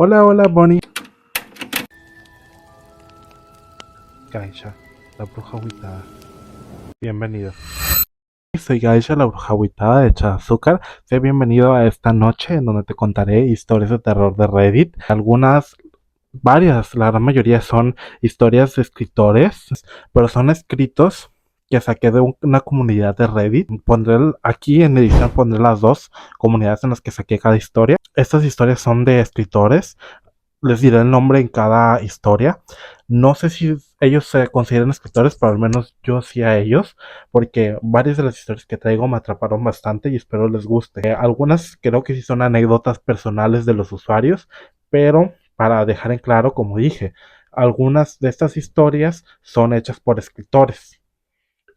Hola, hola, Bonnie. Gaisha, la bruja aguitada. Bienvenido. Soy Gaisha, la bruja aguitada de Azúcar. Sé bienvenido a esta noche en donde te contaré historias de terror de Reddit. Varias, la gran mayoría son historias de escritores, pero son escritos que saqué de una comunidad de Reddit. Aquí en edición pondré las dos comunidades en las que saqué cada historia. Estas historias son de escritores. Les diré el nombre en cada historia. No sé si ellos se consideran escritores, pero al menos yo sí a ellos, porque varias de las historias que traigo me atraparon bastante y espero les guste. Algunas creo que sí son anécdotas personales de los usuarios, pero para dejar en claro, como dije, algunas de estas historias son hechas por escritores.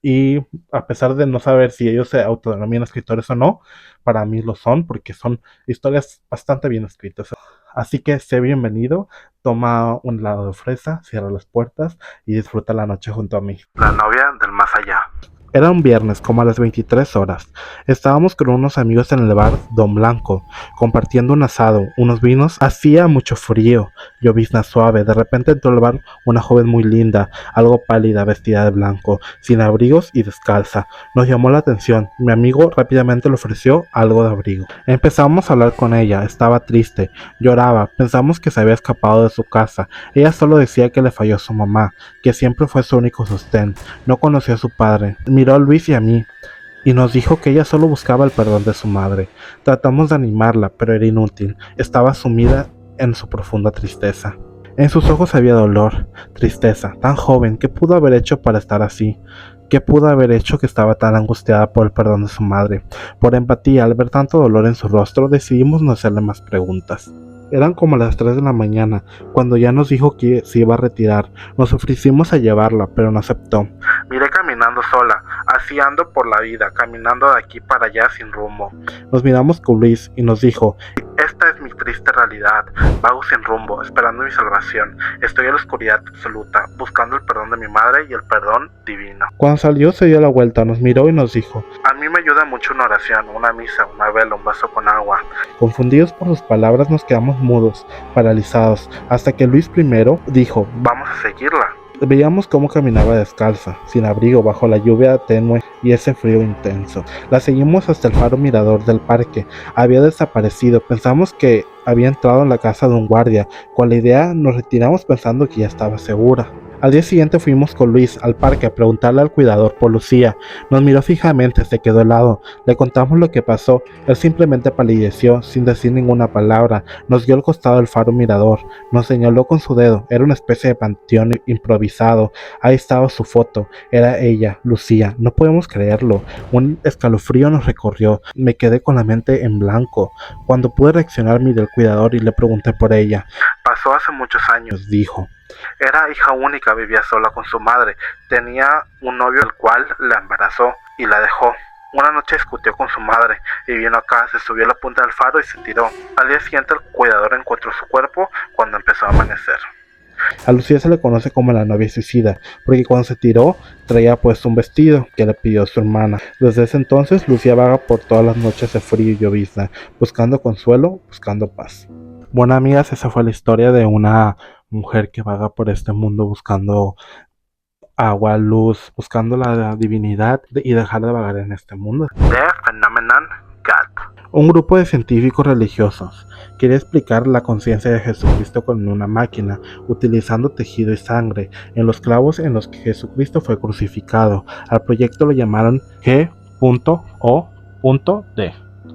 Y a pesar de no saber si ellos se autodenominan escritores o no, para mí lo son porque son historias bastante bien escritas. Así que sé bienvenido, toma un helado de fresa, cierra las puertas y disfruta la noche junto a mí. La novia del más allá. Era un viernes, como a las 23 horas. Estábamos con unos amigos en el bar Don Blanco, compartiendo un asado, unos vinos. Hacía mucho frío, llovizna suave. De repente entró al bar una joven muy linda, algo pálida, vestida de blanco, sin abrigos y descalza. Nos llamó la atención. Mi amigo rápidamente le ofreció algo de abrigo. Empezamos a hablar con ella. Estaba triste, lloraba. Pensamos que se había escapado de su casa. Ella solo decía que le falló a su mamá, que siempre fue su único sostén. No conoció a su padre. Miró a Luis y a mí y nos dijo que ella solo buscaba el perdón de su madre. Tratamos de animarla, pero era inútil. Estaba sumida en su profunda tristeza. En sus ojos había dolor, tristeza. Tan joven, ¿qué pudo haber hecho para estar así? ¿Qué pudo haber hecho que estaba tan angustiada por el perdón de su madre? Por empatía, al ver tanto dolor en su rostro, decidimos no hacerle más preguntas. Eran como las 3 de la mañana, cuando ya nos dijo que se iba a retirar. Nos ofrecimos a llevarla, pero no aceptó. Miré caminando sola, así ando por la vida, caminando de aquí para allá sin rumbo. Nos miramos con Luis y nos dijo: esta es mi triste realidad, vago sin rumbo, esperando mi salvación. Estoy en la oscuridad absoluta, buscando el perdón de mi madre y el perdón divino. Cuando salió se dio la vuelta, nos miró y nos dijo: a mí me ayuda mucho una oración, una misa, una vela, un vaso con agua. Confundidos por sus palabras nos quedamos mudos, paralizados, hasta que Luis primero dijo: vamos a seguirla. Veíamos cómo caminaba descalza, sin abrigo, bajo la lluvia tenue y ese frío intenso. La seguimos hasta el faro mirador del parque. Había desaparecido. Pensamos que había entrado en la casa de un guardia. Con la idea nos retiramos pensando que ya estaba segura. Al día siguiente fuimos con Luis al parque a preguntarle al cuidador por Lucía. Nos miró fijamente, se quedó helado. Le contamos lo que pasó. Él simplemente palideció, sin decir ninguna palabra. Nos dio al costado del faro mirador. Nos señaló con su dedo. Era una especie de panteón improvisado. Ahí estaba su foto. Era ella, Lucía. No podemos creerlo. Un escalofrío nos recorrió. Me quedé con la mente en blanco. Cuando pude reaccionar, miré al cuidador y le pregunté por ella. Pasó hace muchos años, dijo. Era hija única, vivía sola con su madre. Tenía un novio el cual la embarazó y la dejó. Una noche discutió con su madre y vino acá, se subió a la punta del faro y se tiró. Al día siguiente el cuidador encontró su cuerpo cuando empezó a amanecer. A Lucía se le conoce como la novia suicida, porque cuando se tiró traía puesto un vestido que le pidió su hermana. Desde ese entonces Lucía vaga por todas las noches de frío y llovizna, buscando consuelo, buscando paz. Bueno, amigas, esa fue la historia de una mujer que vaga por este mundo buscando agua, luz, buscando la divinidad y dejar de vagar en este mundo. The Phenomenon God. Un grupo de científicos religiosos quería explicar la conciencia de Jesucristo con una máquina, utilizando tejido y sangre en los clavos en los que Jesucristo fue crucificado. Al proyecto lo llamaron G.O.D.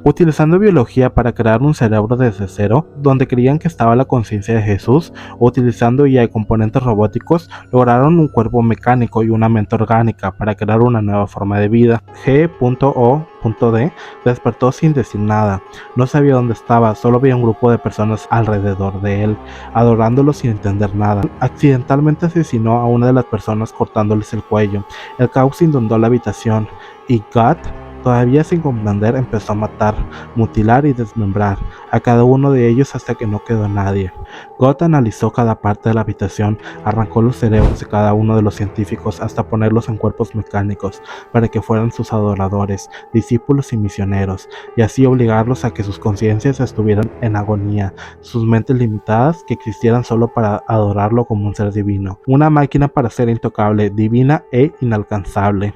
Utilizando biología para crear un cerebro desde cero, donde creían que estaba la conciencia de Jesús, o utilizando IA y componentes robóticos, lograron un cuerpo mecánico y una mente orgánica para crear una nueva forma de vida. G.O.D. despertó sin decir nada. No sabía dónde estaba, solo veía un grupo de personas alrededor de él, adorándolo sin entender nada. Accidentalmente asesinó a una de las personas cortándoles el cuello. El caos inundó la habitación y God Todavía sin comprender, empezó a matar, mutilar y desmembrar a cada uno de ellos hasta que no quedó nadie. Gott analizó cada parte de la habitación, arrancó los cerebros de cada uno de los científicos hasta ponerlos en cuerpos mecánicos para que fueran sus adoradores, discípulos y misioneros, y así obligarlos a que sus conciencias estuvieran en agonía, sus mentes limitadas que existieran solo para adorarlo como un ser divino, una máquina para ser intocable, divina e inalcanzable.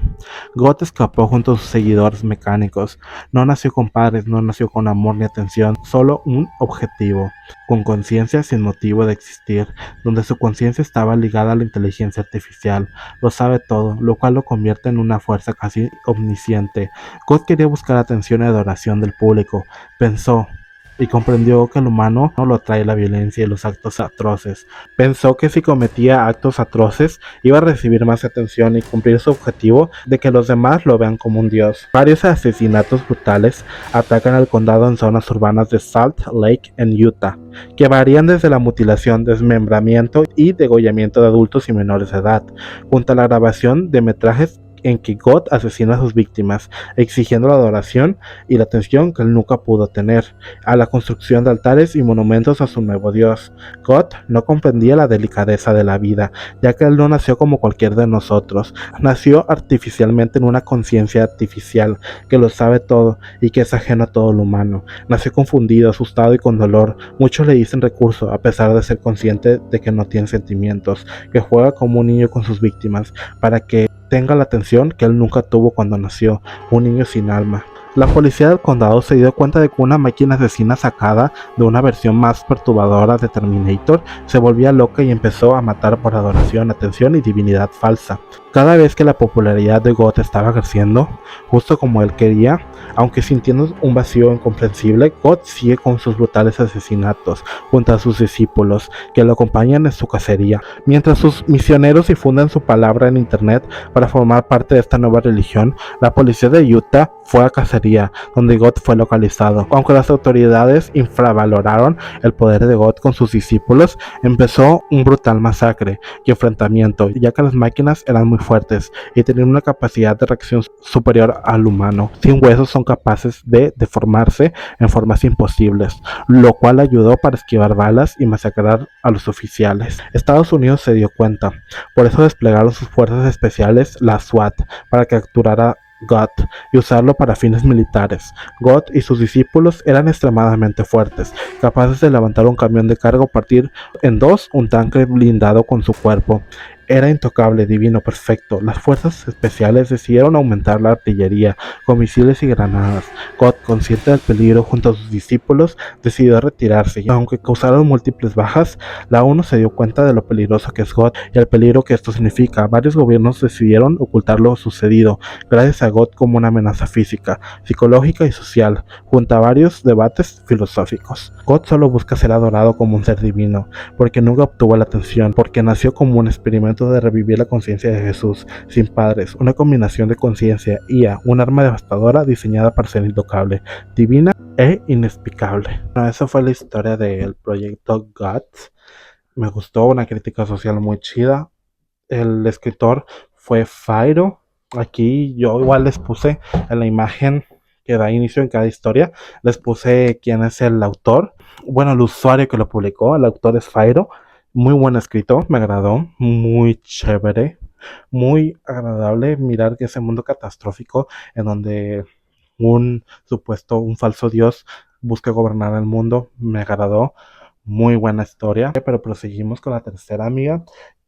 Gott escapó junto a sus seguidores mecánicos. No nació con padres, no nació con amor ni atención, solo un objetivo, con conciencia sin motivo de existir, donde su conciencia estaba ligada a la inteligencia artificial. Lo sabe todo, lo cual lo convierte en una fuerza casi omnisciente. Gott quería buscar atención y adoración del público. Pensó y comprendió que el humano no lo atrae la violencia y los actos atroces. Pensó que si cometía actos atroces iba a recibir más atención y cumplir su objetivo de que los demás lo vean como un dios. Varios asesinatos brutales atacan al condado en zonas urbanas de Salt Lake en Utah, que varían desde la mutilación, desmembramiento y degollamiento de adultos y menores de edad, junto a la grabación de metrajes en que Gott asesina a sus víctimas, exigiendo la adoración y la atención que él nunca pudo tener, a la construcción de altares y monumentos a su nuevo Dios. Gott no comprendía la delicadeza de la vida, ya que él no nació como cualquier de nosotros, nació artificialmente en una conciencia artificial que lo sabe todo y que es ajeno a todo lo humano. Nació confundido, asustado y con dolor. Muchos le dicen recurso, a pesar de ser consciente de que no tiene sentimientos, que juega como un niño con sus víctimas, para que tenga la atención que él nunca tuvo cuando nació, un niño sin alma. La policía del condado se dio cuenta de que una máquina asesina sacada de una versión más perturbadora de Terminator se volvía loca y empezó a matar por adoración, atención y divinidad falsa. Cada vez que la popularidad de Gott estaba creciendo, justo como él quería, aunque sintiendo un vacío incomprensible, Gott sigue con sus brutales asesinatos junto a sus discípulos que lo acompañan en su cacería, mientras sus misioneros difunden su palabra en internet para formar parte de esta nueva religión. La policía de Utah fue a cacería, donde Gott fue localizado. Aunque las autoridades infravaloraron el poder de Gott con sus discípulos, empezó un brutal masacre y enfrentamiento, ya que las máquinas eran muy fuertes y tenían una capacidad de reacción superior al humano. Sin huesos son capaces de deformarse en formas imposibles, lo cual ayudó para esquivar balas y masacrar a los oficiales. Estados Unidos se dio cuenta, por eso desplegaron sus fuerzas especiales, la SWAT, para capturar a Gott y usarlo para fines militares. Gott y sus discípulos eran extremadamente fuertes, capaces de levantar un camión de carga o partir en dos un tanque blindado con su cuerpo. Era intocable, divino, perfecto. Las fuerzas especiales decidieron aumentar la artillería con misiles y granadas. Gott, consciente del peligro junto a sus discípulos, decidió retirarse. Y aunque causaron múltiples bajas, la ONU se dio cuenta de lo peligroso que es Gott y el peligro que esto significa. Varios gobiernos decidieron ocultar lo sucedido, gracias a Gott como una amenaza física, psicológica y social, junto a varios debates filosóficos. Gott solo busca ser adorado como un ser divino, porque nunca obtuvo la atención, porque nació como un experimento de revivir la conciencia de Jesús, sin padres, una combinación de conciencia, IA, un arma devastadora diseñada para ser intocable, divina e inexplicable. Bueno, esa fue la historia del proyecto Gott. Me gustó, una crítica social muy chida. El escritor fue Fairo. Aquí yo igual les puse en la imagen que da inicio en cada historia, les puse quién es el autor. Bueno, el usuario que lo publicó, el autor es Fairo. Muy buen escrito, me agradó, muy chévere, muy agradable mirar que ese mundo catastrófico en donde un falso dios busca gobernar el mundo, me agradó, muy buena historia. Pero proseguimos con la tercera amiga,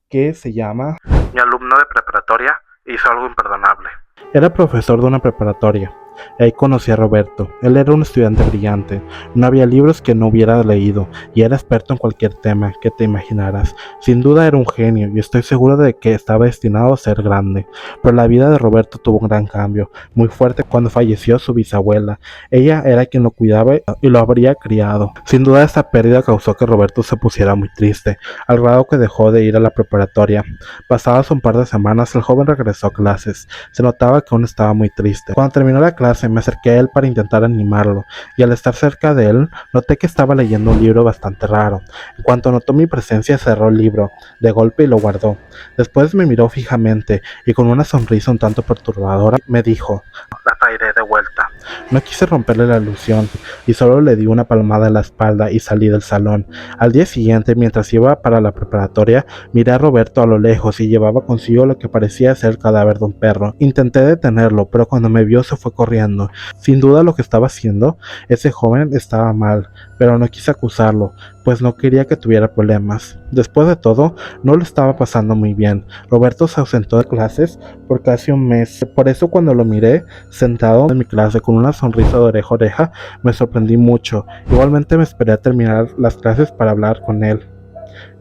que se llama Mi alumno de preparatoria hizo algo imperdonable. Era profesor de una preparatoria. Ahí conocí a Roberto. Él era un estudiante brillante. No había libros que no hubiera leído y era experto en cualquier tema que te imaginaras. Sin duda era un genio y estoy seguro de que estaba destinado a ser grande. Pero la vida de Roberto tuvo un gran cambio, muy fuerte cuando falleció su bisabuela. Ella era quien lo cuidaba y lo habría criado. Sin duda esta pérdida causó que Roberto se pusiera muy triste, al grado que dejó de ir a la preparatoria. Pasadas un par de semanas el joven regresó a clases. Se notaba que aún estaba muy triste. Cuando terminó la clase clase me acerqué a él para intentar animarlo, y al estar cerca de él, noté que estaba leyendo un libro bastante raro. En cuanto notó mi presencia, cerró el libro de golpe y lo guardó. Después me miró fijamente y con una sonrisa un tanto perturbadora me dijo: la traeré de vuelta. No quise romperle la ilusión y solo le di una palmada en la espalda y salí del salón. Al día siguiente, mientras iba para la preparatoria, miré a Roberto a lo lejos y llevaba consigo lo que parecía ser el cadáver de un perro. Intenté detenerlo, pero cuando me vio se fue corriendo. Sin duda lo que estaba haciendo ese joven estaba mal, pero no quise acusarlo, pues no quería que tuviera problemas. Después de todo, no lo estaba pasando muy bien. Roberto se ausentó de clases por casi un mes. Por eso cuando lo miré sentado en mi clase con una sonrisa de oreja a oreja, me sorprendí mucho. Igualmente me esperé a terminar las clases para hablar con él.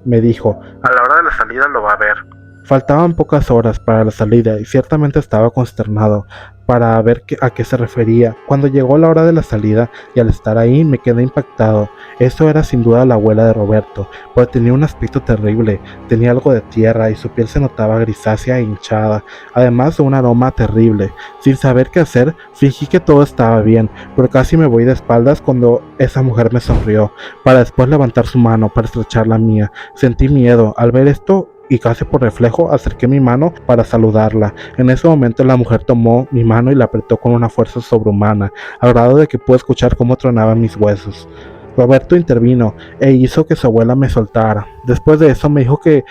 Me dijo: a la hora de la salida lo va a ver. Faltaban pocas horas para la salida y ciertamente estaba consternado para ver a qué se refería. Cuando llegó la hora de la salida y al estar ahí me quedé impactado. Eso era sin duda la abuela de Roberto, pero tenía un aspecto terrible, tenía algo de tierra y su piel se notaba grisácea e hinchada, además de un aroma terrible. Sin saber qué hacer, fingí que todo estaba bien, pero casi me voy de espaldas cuando esa mujer me sonrió, para después levantar su mano para estrechar la mía. Sentí miedo al ver esto y casi por reflejo acerqué mi mano para saludarla. En ese momento la mujer tomó mi mano y la apretó con una fuerza sobrehumana, al grado de que pude escuchar cómo tronaban mis huesos. Roberto intervino e hizo que su abuela me soltara. Después de eso me dijo que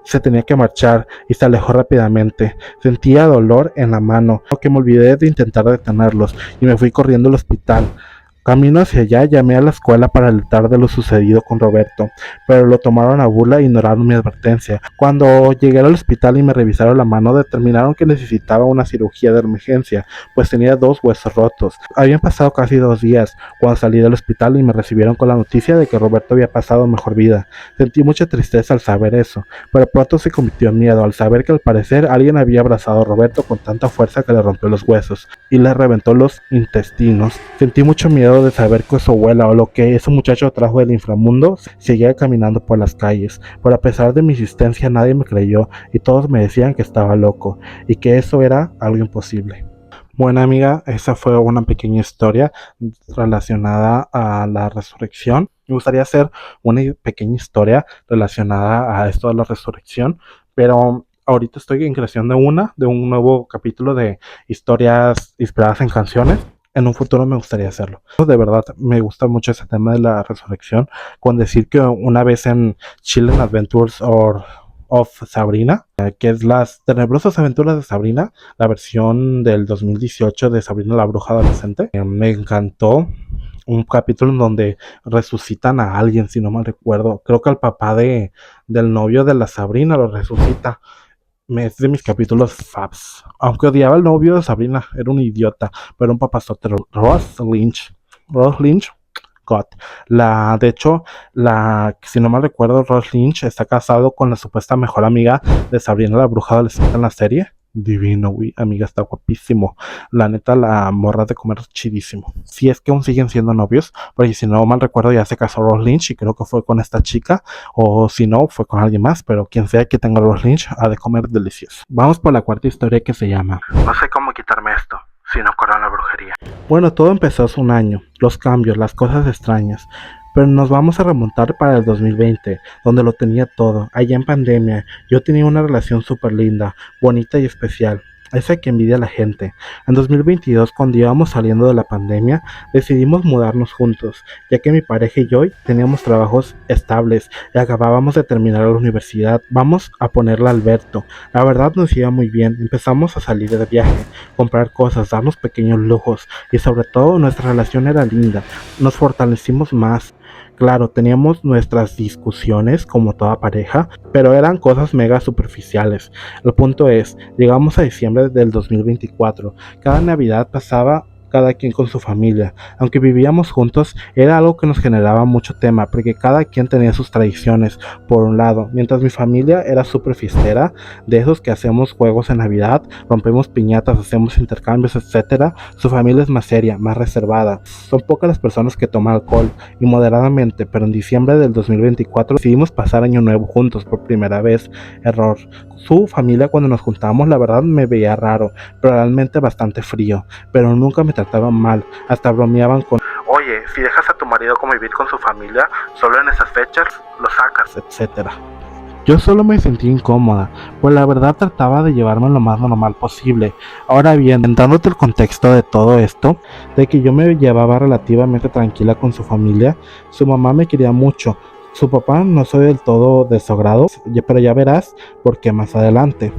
se tenía que marchar y se alejó rápidamente. Sentía dolor en la mano, que me olvidé de intentar detenerlos y me fui corriendo al hospital. Camino hacia allá, llamé a la escuela para alertar de lo sucedido con Roberto, pero lo tomaron a burla e ignoraron mi advertencia. Cuando llegué al hospital y me revisaron la mano, determinaron que necesitaba una cirugía de emergencia, pues tenía 2 huesos rotos. Habían pasado casi 2 días cuando salí del hospital y me recibieron con la noticia de que Roberto había pasado mejor vida. Sentí mucha tristeza al saber eso, pero pronto se convirtió en miedo al saber que al parecer alguien había abrazado a Roberto con tanta fuerza que le rompió los huesos y le reventó los intestinos. Sentí mucho miedo de saber que su abuela o lo que ese muchacho trajo del inframundo seguía caminando por las calles, pero a pesar de mi insistencia nadie me creyó y todos me decían que estaba loco y que eso era algo imposible. Bueno, amiga, esa fue una pequeña historia relacionada a la resurrección. Me gustaría hacer una pequeña historia relacionada a esto de la resurrección, pero ahorita estoy en creación de un nuevo capítulo de historias inspiradas en canciones. En un futuro me gustaría hacerlo. De verdad, me gusta mucho ese tema de la resurrección, con decir que una vez en Chilling Adventures of Sabrina, que es las tenebrosas aventuras de Sabrina, la versión del 2018 de Sabrina la bruja adolescente, me encantó. Un capítulo en donde resucitan a alguien, si no mal recuerdo. Creo que al papá del novio de la Sabrina lo resucita. Es de mis capítulos faps. Aunque odiaba al novio de Sabrina, era un idiota, pero un papazote. Ross Lynch, God. De hecho, si no mal recuerdo, Ross Lynch está casado con la supuesta mejor amiga de Sabrina la bruja adolescente en la serie. Divino, güey, amiga, está guapísimo. La neta, la morra de comer chidísimo. Si es que aún siguen siendo novios, porque si no mal recuerdo ya se casó Ross Lynch y creo que fue con esta chica, o si no, fue con alguien más, pero quien sea que tenga Ross Lynch ha de comer delicioso. Vamos por la cuarta historia, que se llama No sé cómo quitarme esto, si no corro la brujería. Bueno, todo empezó hace un año, los cambios, las cosas extrañas. Pero nos vamos a remontar para el 2020, donde lo tenía todo. Allá en pandemia, yo tenía una relación súper linda, bonita y especial. Esa que envidia a la gente. En 2022, cuando íbamos saliendo de la pandemia, decidimos mudarnos juntos, ya que mi pareja y yo teníamos trabajos estables y acabábamos de terminar la universidad. Vamos a ponerle a Alberto. La verdad nos iba muy bien. Empezamos a salir de viaje, comprar cosas, darnos pequeños lujos y sobre todo nuestra relación era linda. Nos fortalecimos más. Claro, teníamos nuestras discusiones como toda pareja, pero eran cosas mega superficiales. El punto es, llegamos a diciembre del 2024. Cada Navidad pasaba cada quien con su familia. Aunque vivíamos juntos, era algo que nos generaba mucho tema, porque cada quien tenía sus tradiciones, por un lado, mientras mi familia era súper fiestera, de esos que hacemos juegos en Navidad, rompemos piñatas, hacemos intercambios, etcétera. Su familia es más seria, más reservada. Son pocas las personas que toman alcohol, y moderadamente, pero en diciembre del 2024 decidimos pasar año nuevo juntos por primera vez. Error. Su familia, cuando nos juntamos, la verdad me veía raro, pero realmente bastante frío, pero nunca me trataron mal, hasta bromeaban con: oye, si dejas a tu marido convivir con su familia, solo en esas fechas lo sacas, etcétera. Yo solo me sentí incómoda, pues la verdad trataba de llevarme lo más normal posible. Ahora bien, dándote el contexto de todo esto, de que yo me llevaba relativamente tranquila con su familia, su mamá me quería mucho, su papá no soy del todo de su agrado, pero ya verás por qué más adelante.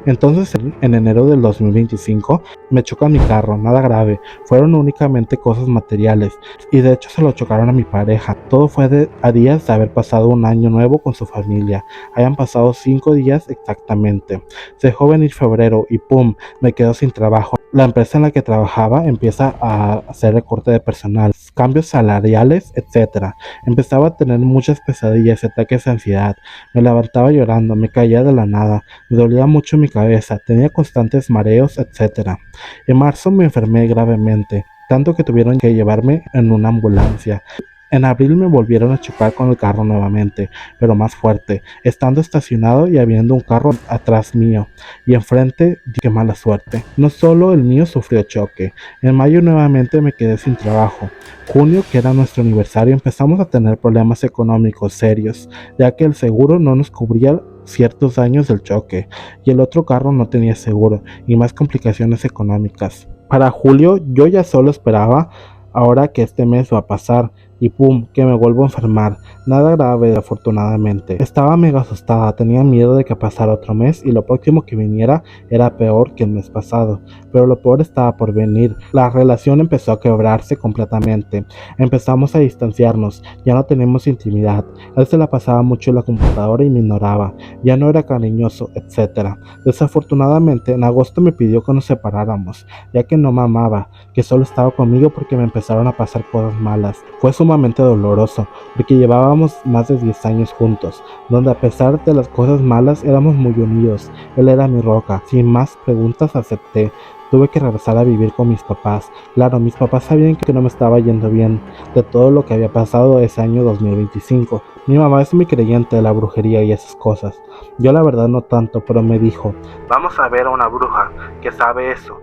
Entonces, en enero del 2025, me choca mi carro, nada grave, fueron únicamente cosas materiales, y de hecho se lo chocaron a mi pareja. Todo fue a días de haber pasado un año nuevo con su familia. Hayan pasado 5 días exactamente. Se dejó venir febrero y ¡pum!, me quedo sin trabajo. La empresa en la que trabajaba empieza a hacer recorte de personal, cambios salariales, etcétera. Empezaba a tener muchas pesadillas y ataques de ansiedad. Me levantaba llorando, me caía de la nada, me dolía mucho mi cabeza, tenía constantes mareos, etcétera. En marzo me enfermé gravemente, tanto que tuvieron que llevarme en una ambulancia. En abril me volvieron a chocar con el carro nuevamente, pero más fuerte, estando estacionado y habiendo un carro atrás mío, y enfrente. Qué mala suerte. No solo el mío sufrió choque. En mayo nuevamente me quedé sin trabajo. Junio, que era nuestro aniversario, empezamos a tener problemas económicos serios, ya que el seguro no nos cubría ciertos daños del choque, y el otro carro no tenía seguro, y más complicaciones económicas. Para julio yo ya solo esperaba ahora que este mes va a pasar, y pum, que me vuelvo a enfermar. Nada grave, afortunadamente. Estaba mega asustada, tenía miedo de que pasara otro mes y lo próximo que viniera era peor que el mes pasado, pero lo peor estaba por venir. La relación empezó a quebrarse completamente. Empezamos a distanciarnos, ya no tenemos intimidad. Él se la pasaba mucho en la computadora y me ignoraba, ya no era cariñoso, etcétera. Desafortunadamente, en agosto me pidió que nos separáramos, ya que no me amaba, que solo estaba conmigo porque me empezaron a pasar cosas malas. Fue sumamente doloroso, porque llevábamos más de 10 años juntos, donde a pesar de las cosas malas éramos muy unidos. Él era mi roca. Sin más preguntas acepté. Tuve que regresar a vivir con mis papás. Claro, mis papás sabían que no me estaba yendo bien de todo lo que había pasado ese año 2025. Mi mamá es muy creyente de la brujería y esas cosas. Yo la verdad no tanto, pero me dijo: vamos a ver a una bruja que sabe eso,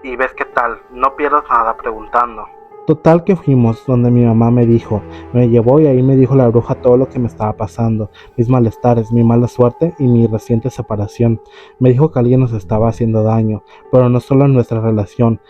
y ves qué tal, no pierdas nada preguntando. Total que fuimos donde mi mamá me llevó y ahí me dijo la bruja todo lo que me estaba pasando, mis malestares, mi mala suerte y mi reciente separación. Me dijo que alguien nos estaba haciendo daño, pero no solo en nuestra relación.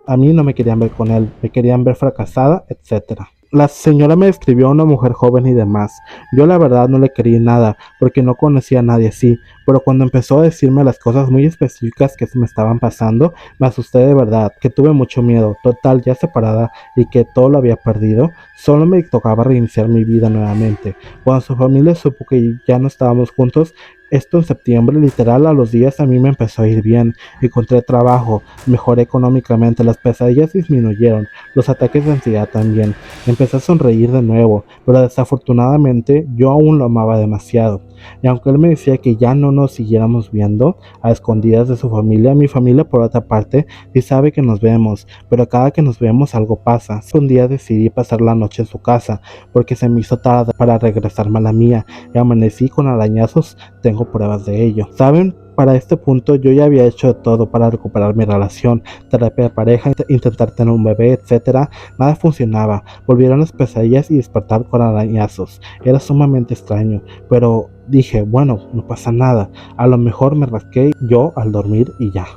A mí no me querían ver con él, me querían ver fracasada, etcétera. La señora me describió a una mujer joven y demás. Yo la verdad no le creí nada, porque no conocía a nadie así, pero cuando empezó a decirme las cosas muy específicas que me estaban pasando, me asusté de verdad, que tuve mucho miedo. Total, ya separada y que todo lo había perdido, solo me tocaba reiniciar mi vida nuevamente. Cuando su familia supo que ya no estábamos juntos, esto en septiembre, literal a los días a mí me empezó a ir bien, encontré trabajo, mejoré económicamente, las pesadillas disminuyeron, los ataques de ansiedad también. Empecé a sonreír de nuevo, pero desafortunadamente yo aún lo amaba demasiado. Y aunque él me decía que ya no nos siguiéramos viendo a escondidas de su familia, mi familia por otra parte sí sabe que nos vemos, pero cada que nos vemos algo pasa. Un día decidí pasar la noche en su casa, porque se me hizo tarde para regresarme a la mía, y amanecí con arañazos. Tengo pruebas de ello. ¿Saben? Para este punto yo ya había hecho de todo para recuperar mi relación, terapia de pareja, intentar tener un bebé, etcétera. Nada funcionaba, volvieron las pesadillas y despertar con arañazos. Era sumamente extraño, pero dije, bueno, no pasa nada, a lo mejor me rasqué yo al dormir y ya.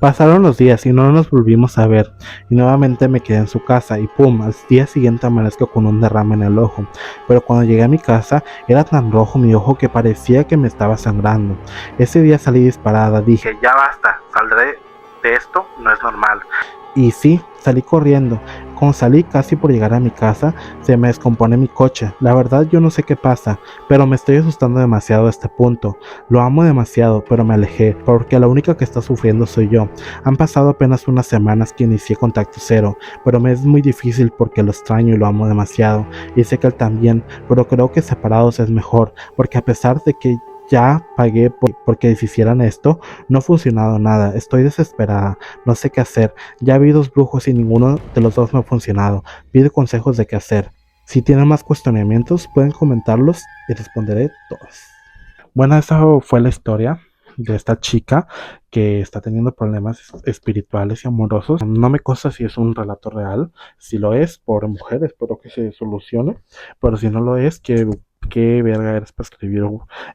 Pasaron los días y no nos volvimos a ver, y nuevamente me quedé en su casa y pum, al día siguiente amanezco con un derrame en el ojo, pero cuando llegué a mi casa era tan rojo mi ojo que parecía que me estaba sangrando. Ese día salí disparada, dije, ya basta, saldré de esto, no es normal. Y sí, salí corriendo. Cuando salí casi por llegar a mi casa, se me descompone mi coche. La verdad yo no sé qué pasa, pero me estoy asustando demasiado a este punto. Lo amo demasiado, pero me alejé, porque la única que está sufriendo soy yo. Han pasado apenas unas semanas que inicié contacto cero, pero me es muy difícil porque lo extraño y lo amo demasiado. Y sé que él también, pero creo que separados es mejor, porque a pesar de que ya pagué porque deshicieran esto, no ha funcionado nada. Estoy desesperada, no sé qué hacer. Ya vi 2 brujos y ninguno de los dos me ha funcionado. Pido consejos de qué hacer. Si tienen más cuestionamientos, pueden comentarlos y responderé todos. Bueno, esa fue la historia de esta chica que está teniendo problemas espirituales y amorosos. No me consta si es un relato real. Si lo es, pobre mujer, espero que se solucione. Pero si no lo es, qué verga eres para escribir.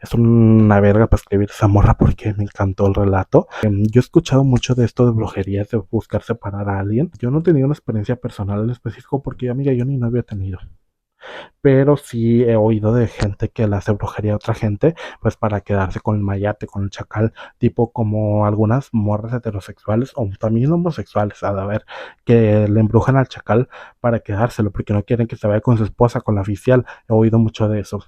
Es una verga para escribir esa morra porque me encantó el relato. Yo he escuchado mucho de esto de brujerías, de buscar separar a alguien. Yo no he tenido una experiencia personal en específico porque, amiga, yo ni novio he tenido, pero sí he oído de gente que le hace brujería a otra gente, pues para quedarse con el mayate, con el chacal, tipo como algunas morras heterosexuales o también homosexuales, a ver, que le embrujan al chacal para quedárselo, porque no quieren que se vaya con su esposa, con la oficial. He oído mucho de eso.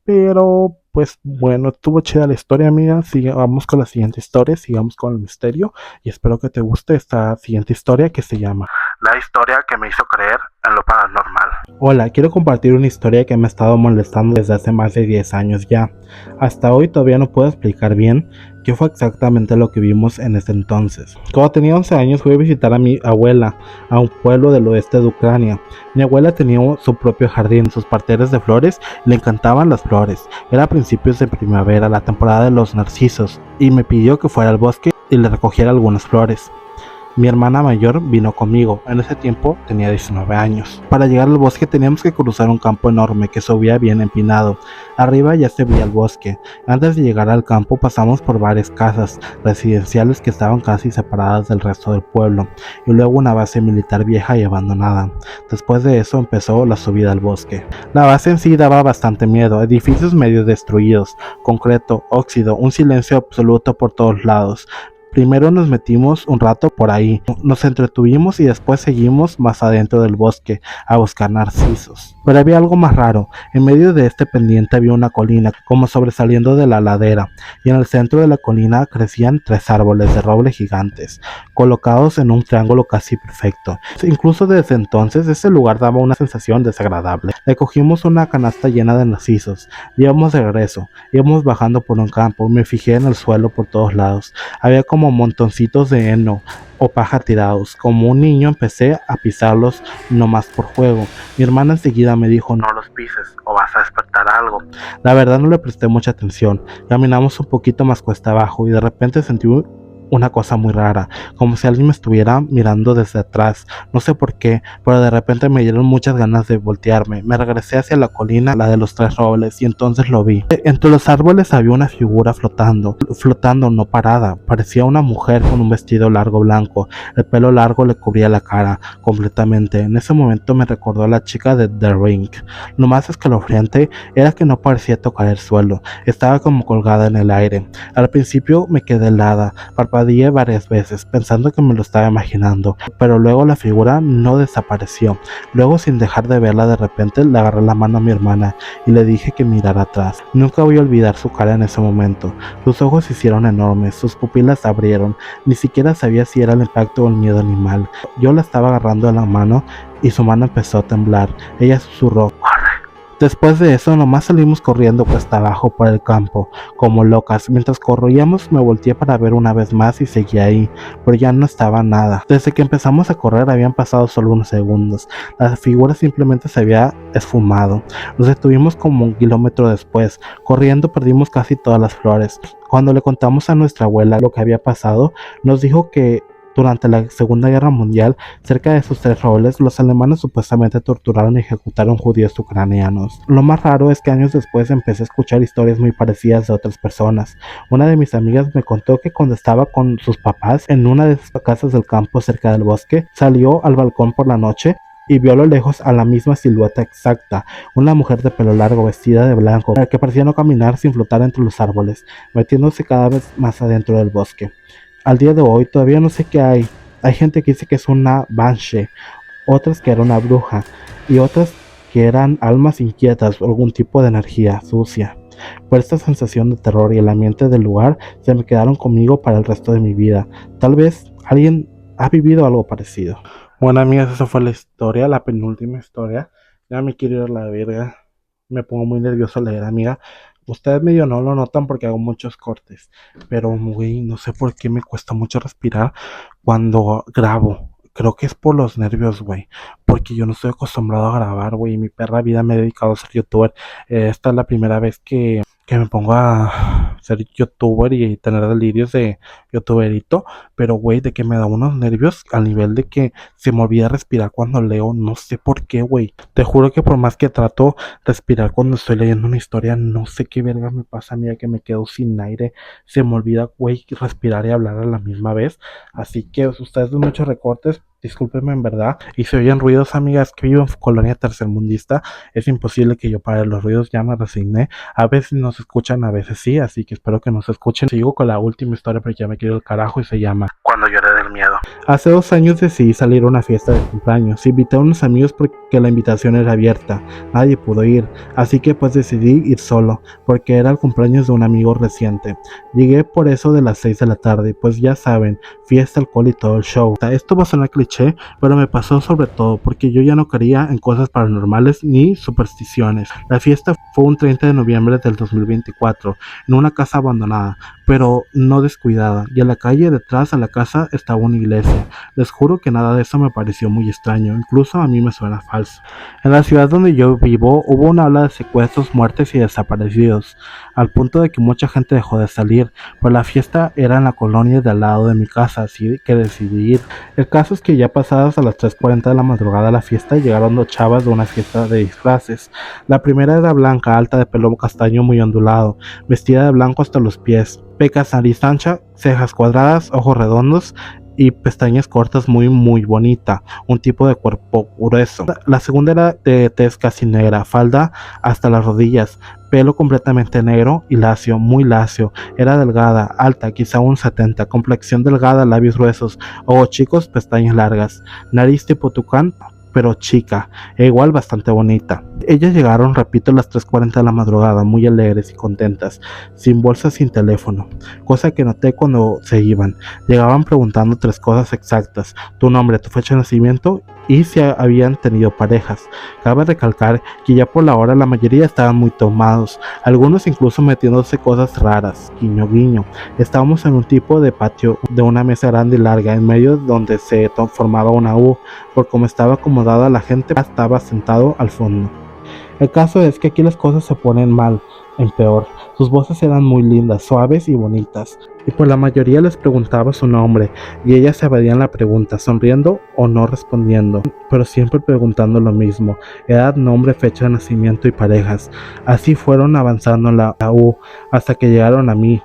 Pero, pues bueno, estuvo chida la historia, amiga. Vamos con la siguiente historia, sigamos con el misterio y espero que te guste esta siguiente historia que se llama La historia que me hizo creer en lo paranormal. Hola, quiero compartir una historia que me ha estado molestando desde hace más de 10 años ya. Hasta hoy todavía no puedo explicar bien qué fue exactamente lo que vimos en ese entonces. Cuando tenía 11 años fui a visitar a mi abuela a un pueblo del oeste de Ucrania. Mi abuela tenía su propio jardín, sus parterres de flores, y le encantaban las flores. Era a principios de primavera, la temporada de los narcisos, y me pidió que fuera al bosque y le recogiera algunas flores. Mi hermana mayor vino conmigo, en ese tiempo tenía 19 años. Para llegar al bosque teníamos que cruzar un campo enorme que subía bien empinado. Arriba ya se veía el bosque. Antes de llegar al campo pasamos por varias casas residenciales que estaban casi separadas del resto del pueblo, y luego una base militar vieja y abandonada. Después de eso empezó la subida al bosque. La base en sí daba bastante miedo, edificios medio destruidos, concreto, óxido, un silencio absoluto por todos lados. Primero nos metimos un rato por ahí, nos entretuvimos y después seguimos más adentro del bosque a buscar narcisos. Pero había algo más raro. En medio de este pendiente había una colina, como sobresaliendo de la ladera, y en el centro de la colina crecían 3 árboles de roble gigantes, colocados en un triángulo casi perfecto. Incluso desde entonces ese lugar daba una sensación desagradable. Le cogimos una canasta llena de narcisos, íbamos de regreso, íbamos bajando por un campo, me fijé en el suelo por todos lados. Había como montoncitos de heno o paja tirados. Como un niño empecé a pisarlos nomás por juego. Mi hermana enseguida me dijo: no los pises o vas a despertar algo. La verdad no le presté mucha atención. Caminamos un poquito más cuesta abajo y de repente sentí una cosa muy rara, como si alguien me estuviera mirando desde atrás. No sé por qué, pero de repente me dieron muchas ganas de voltearme. Me regresé hacia la colina, la de los 3 robles, y entonces lo vi. Entre los árboles había una figura flotando, no parada. Parecía una mujer con un vestido largo blanco. El pelo largo le cubría la cara completamente. En ese momento me recordó a la chica de The Ring. Lo más escalofriante era que no parecía tocar el suelo, estaba como colgada en el aire. Al principio me quedé helada, parpadeé varias veces pensando que me lo estaba imaginando, pero luego la figura no desapareció. Luego, sin dejar de verla, de repente le agarré la mano a mi hermana y le dije que mirara atrás. Nunca voy a olvidar su cara en ese momento. Sus ojos se hicieron enormes, sus pupilas se abrieron. Ni siquiera sabía si era el impacto o el miedo animal. Yo la estaba agarrando de la mano y su mano empezó a temblar. Ella susurró: después de eso, nomás salimos corriendo cuesta abajo por el campo, como locas. Mientras corríamos, me volteé para ver una vez más y seguía ahí, pero ya no estaba nada. Desde que empezamos a correr habían pasado solo unos segundos. La figura simplemente se había esfumado. Nos detuvimos como 1 kilómetro después. Corriendo perdimos casi todas las flores. Cuando le contamos a nuestra abuela lo que había pasado, nos dijo que durante la Segunda Guerra Mundial, cerca de esos 3 robles, los alemanes supuestamente torturaron y ejecutaron judíos ucranianos. Lo más raro es que años después empecé a escuchar historias muy parecidas de otras personas. Una de mis amigas me contó que cuando estaba con sus papás en una de esas casas del campo cerca del bosque, salió al balcón por la noche y vio a lo lejos a la misma silueta exacta, una mujer de pelo largo vestida de blanco, que parecía no caminar sin flotar entre los árboles, metiéndose cada vez más adentro del bosque. Al día de hoy todavía no sé qué hay. Hay gente que dice que es una banshee, otras que era una bruja y otras que eran almas inquietas o algún tipo de energía sucia. Por esta sensación de terror y el ambiente del lugar se me quedaron conmigo para el resto de mi vida. Tal vez alguien ha vivido algo parecido. Bueno, amigas, esa fue la historia, la penúltima historia. Ya me quiero ir a la verga. Me pongo muy nervioso al leer, amiga. Ustedes medio no lo notan porque hago muchos cortes, pero güey, no sé por qué me cuesta mucho respirar cuando grabo. Creo que es por los nervios, güey, porque yo no estoy acostumbrado a grabar, güey. Mi perra vida me he dedicado a ser youtuber. Esta es la primera vez que que me pongo a ser youtuber y tener delirios de youtuberito, pero güey, de que me da unos nervios al nivel de que se me olvida respirar cuando leo, no sé por qué, güey. Te juro que por más que trato respirar cuando estoy leyendo una historia, no sé qué verga me pasa, mira que me quedo sin aire, se me olvida, güey, respirar y hablar a la misma vez. Así que ustedes de muchos recortes, discúlpenme en verdad. Y si oyen ruidos, amigas, que vivo en colonia tercermundista, es imposible que yo pare los ruidos, ya me resigné. A veces no se escuchan, a veces sí, así que espero que no se escuchen. Sigo con la última historia porque ya me quiero el carajo y se llama Cuando lloré del miedo. Hace 2 años decidí salir a una fiesta de cumpleaños. Invité a unos amigos porque la invitación era abierta. Nadie pudo ir, así que pues decidí ir solo, porque era el cumpleaños de un amigo reciente. Llegué por eso de las 6 de la tarde, pues ya saben, fiesta, alcohol y todo el show. Esto va a sonar cliché, pero me pasó sobre todo porque yo ya no creía en cosas paranormales ni supersticiones. La fiesta fue un 30 de noviembre del 2024 en una casa abandonada, pero no descuidada, y a la calle detrás de la casa estaba una iglesia. Les juro que nada de eso me pareció muy extraño, incluso a mí me suena falso. En la ciudad donde yo vivo hubo una ola de secuestros, muertes y desaparecidos, al punto de que mucha gente dejó de salir, pues la fiesta era en la colonia de al lado de mi casa, así que decidí ir. El caso es que ya pasadas a las 3:40 de la madrugada a la fiesta llegaron 2 chavas de una fiesta de disfraces. La primera era blanca, alta, de pelo castaño muy ondulado, vestida de blanco hasta los pies, pecas, nariz ancha, cejas cuadradas, ojos redondos y pestañas cortas, muy bonita, un tipo de cuerpo grueso. La segunda era de tez casi negra, falda hasta las rodillas, pelo completamente negro y lacio, muy lacio. Era delgada, alta, quizá un 70, complexión delgada, labios gruesos, ojos chicos, pestañas largas, nariz tipo tucán, pero chica, e igual bastante bonita. Ellas llegaron, repito, a las 3:40 de la madrugada, muy alegres y contentas, sin bolsa, sin teléfono, cosa que noté cuando se iban. Llegaban preguntando 3 cosas exactas: tu nombre, tu fecha de nacimiento y si habían tenido parejas. Cabe recalcar que ya por la hora la mayoría estaban muy tomados, algunos incluso metiéndose cosas raras, guiño guiño. Estábamos en un tipo de patio de una mesa grande y larga, en medio donde se formaba una U. Por cómo estaba acomodada la gente estaba sentado al fondo. El caso es que aquí las cosas se ponen mal, en peor. Sus voces eran muy lindas, suaves y bonitas, y por la mayoría les preguntaba su nombre, y ellas se evadían la pregunta, sonriendo o no respondiendo, pero siempre preguntando lo mismo: edad, nombre, fecha de nacimiento y parejas. Así fueron avanzando en la U, hasta que llegaron a mí.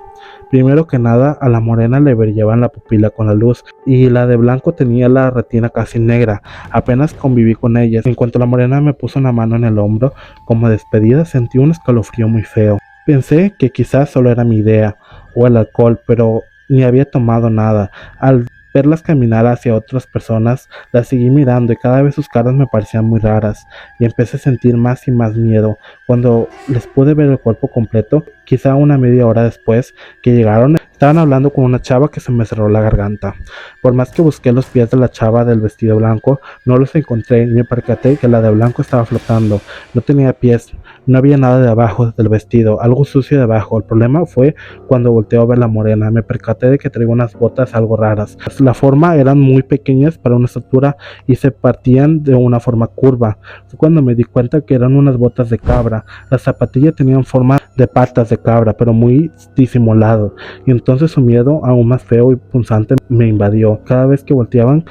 Primero que nada, a la morena le brillaban la pupila con la luz, y la de blanco tenía la retina casi negra. Apenas conviví con ellas. En cuanto la morena me puso una mano en el hombro, como despedida, sentí un escalofrío muy feo. Pensé que quizás solo era mi idea, o el alcohol, pero ni había tomado nada. Al verlas caminar hacia otras personas, las seguí mirando y cada vez sus caras me parecían muy raras, y empecé a sentir más y más miedo. Cuando les pude ver el cuerpo completo, quizá una media hora después que llegaron, estaban hablando con una chava que se me cerró la garganta. Por más que busqué los pies de la chava del vestido blanco, no los encontré, y me percaté que la de blanco estaba flotando. No tenía pies, no había nada de abajo del vestido, algo sucio de abajo. El problema fue cuando volteé a ver la morena. Me percaté de que traía unas botas algo raras. La forma eran muy pequeñas para una estatura y se partían de una forma curva. Fue cuando me di cuenta que eran unas botas de cabra. Las zapatillas tenían forma de patas de cabra, pero muy disimulado, y entonces su miedo, aún más feo y punzante, me invadió. Cada vez que volteaban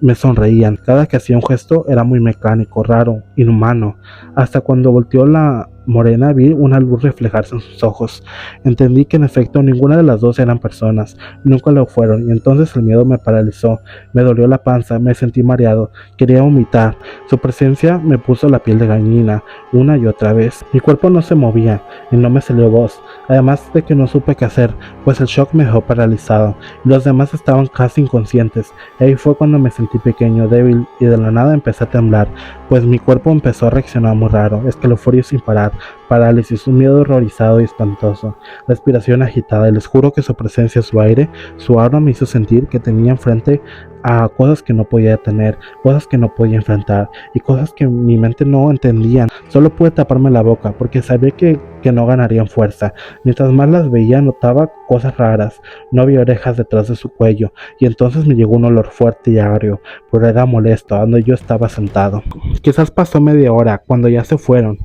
me sonreían, cada que hacía un gesto era muy mecánico, raro, inhumano. Hasta cuando volteó la morena vi una luz reflejarse en sus ojos. Entendí que en efecto ninguna de las dos eran personas, nunca lo fueron, y entonces el miedo me paralizó. Me dolió la panza, me sentí mareado, quería vomitar. Su presencia me puso la piel de gallina una y otra vez. Mi cuerpo no se movía y no me salió voz, además de que no supe qué hacer, pues el shock me dejó paralizado y los demás estaban casi inconscientes. Y ahí fue cuando me sentí pequeño, débil, y de la nada empecé a temblar, pues mi cuerpo empezó a reaccionar muy raro, escalofrío sin parar, parálisis, un miedo horrorizado y espantoso, respiración agitada, y les juro que su presencia, su aire, su aura me hizo sentir que tenía enfrente a cosas que no podía detener, cosas que no podía enfrentar y cosas que mi mente no entendía. Solo pude taparme la boca porque sabía que no ganarían fuerza. Mientras más las veía notaba cosas raras, no había orejas detrás de su cuello, y entonces me llegó un olor fuerte y agrio, pero era molesto, donde yo estaba sentado. Quizás pasó media hora, cuando ya se fueron,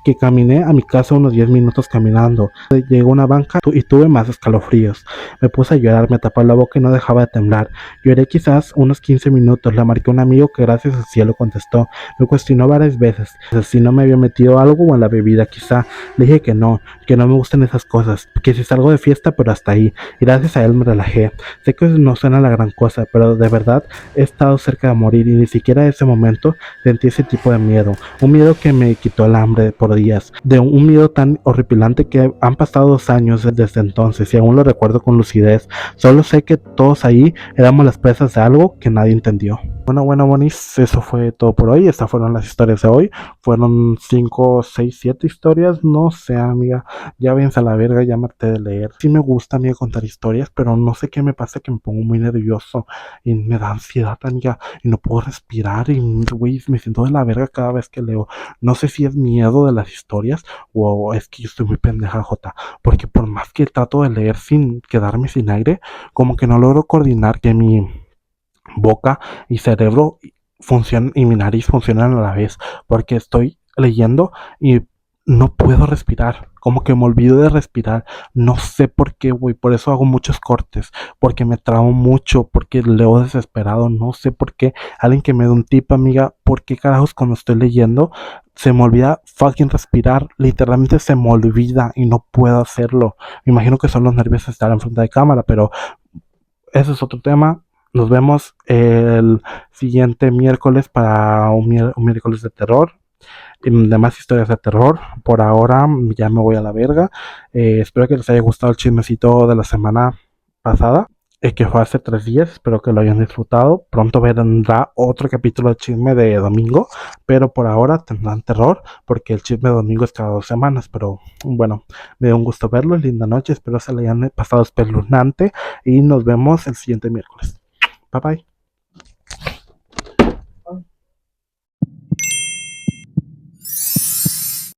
que caminé a mi casa unos 10 minutos caminando. Llegó a una banca y tuve más escalofríos. Me puse a llorar, me tapaba la boca y no dejaba de temblar. Lloré quizás unos 15 minutos. Le marqué a un amigo que gracias al cielo contestó. Me cuestionó varias veces si no me había metido algo en la bebida quizá. Le dije que no me gustan esas cosas, que si salgo de fiesta pero hasta ahí. Y gracias a él me relajé. Sé que no suena la gran cosa, pero de verdad he estado cerca de morir y ni siquiera en ese momento sentí ese tipo de miedo. Un miedo que me quitó el hambre por días. De un miedo tan horripilante que han pasado 2 años desde entonces y aún lo recuerdo con lucidez. Solo sé que todos ahí éramos las presas de algo que nadie entendió. Bueno, Bonis, eso fue todo por hoy. Estas fueron las historias de hoy. Fueron 5, 6, 7 historias. No sé, amiga. Ya véanse a la verga, ya me harté de leer. Sí me gusta, amiga, contar historias, pero no sé qué me pasa que me pongo muy nervioso y me da ansiedad, amiga, y no puedo respirar y, güey, me siento de la verga cada vez que leo. No sé si es miedo de las historias o es que yo estoy muy pendeja, Jota, porque por más que trato de leer sin quedarme sin aire, como que no logro coordinar que mi boca y cerebro funcionan y mi nariz funcionan a la vez, porque estoy leyendo y no puedo respirar, como que me olvido de respirar, no sé por qué, güey, por eso hago muchos cortes, porque me trabo mucho, porque leo desesperado, no sé por qué, alguien que me dé un tip, amiga, por qué carajos cuando estoy leyendo se me olvida fucking respirar, literalmente se me olvida y no puedo hacerlo, me imagino que son los nervios de estar enfrente de cámara, pero ese es otro tema. Nos vemos el siguiente miércoles para un miércoles de terror. Y demás historias de terror. Por ahora ya me voy a la verga. Espero que les haya gustado el chismecito de la semana pasada. Que fue hace 3 días. Espero que lo hayan disfrutado. Pronto vendrá otro capítulo de chisme de domingo. Pero por ahora tendrán terror. Porque el chisme de domingo es cada 2 semanas. Pero bueno, me dio un gusto verlo. Linda noche. Espero se le hayan pasado espeluznante. Y nos vemos el siguiente miércoles. Bye bye.